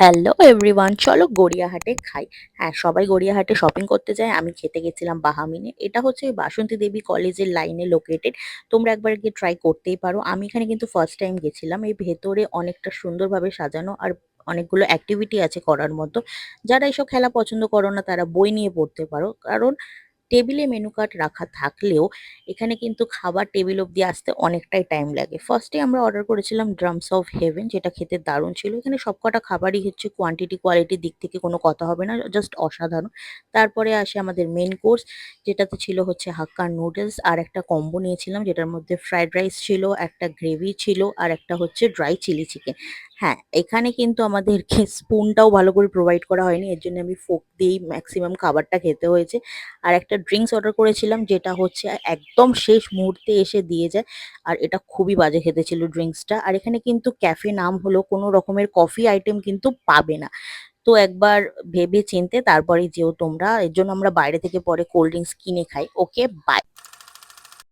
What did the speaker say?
Hello everyone, চলো গড়িয়াহাটে খাই। হ্যাঁ, সবাই গড়িয়াহাটে শপিং করতে যায়, আমি খেতে গেছিলাম বাহামিনে। এটা হচ্ছে বাসন্তী দেবী কলেজের লাইনে লোকেটেড। তোমরা একবার গিয়ে ট্রাই করতেই পারো। আমি এখানে কিন্তু ফার্স্ট টাইম গেছিলাম। এই ভেতরে অনেকটা সুন্দরভাবে সাজানো আর অনেকগুলো অ্যাক্টিভিটি আছে করার মতো। যারা এইসব খেলা পছন্দ করো না তারা বই নিয়ে পড়তে পারো, কারণ টেবিলে মেনু কার্ড রাখা থাকলেও এখানে কিন্তু খাবার টেবিল অব্দি আসতে অনেকটাই টাইম লাগে। ফার্স্টে আমরা অর্ডার করেছিলাম ড্রামস অফ হেভেন, যেটা খেতে দারুণ ছিল। এখানে সবকটা খাবারই হচ্ছে কোয়ান্টিটি কোয়ালিটির দিক থেকে কোনো কথা হবে না, জাস্ট অসাধারণ। তারপরে আসে আমাদের মেন কোর্স, যেটাতে ছিল হচ্ছে হাক্কা নুডলস, আর একটা কম্বো নিয়েছিলাম যেটার মধ্যে ফ্রাইড রাইস ছিল, একটা গ্রেভি ছিল, আর একটা হচ্ছে ড্রাই চিলি চিকেন। হ্যাঁ, এখানে কিন্তু আমাদেরকে স্পুনটাও ভালো করে প্রোভাইড করা হয়নি, এর জন্য আমি ফোক দিয়েই ম্যাক্সিমাম খাবারটা খেতে হয়েছে। আর একটা ড্রিঙ্কস অর্ডার করেছিলাম, যেটা হচ্ছে একদম শেষ মুহূর্তে এসে দিয়ে যায়। আর এটা খুবই বাজে খেতে ছিল ড্রিঙ্কসটা। আর এখানে কিন্তু ক্যাফে নাম হলো, কোনো রকমের কফি আইটেম কিন্তু পাবে না। তো একবার ভেবে চিন্তে তারপরে যেও তোমরা। এর জন্য আমরা বাইরে থেকে পরে কোল্ড ড্রিঙ্কস কিনে খাই। ওকে, বাই।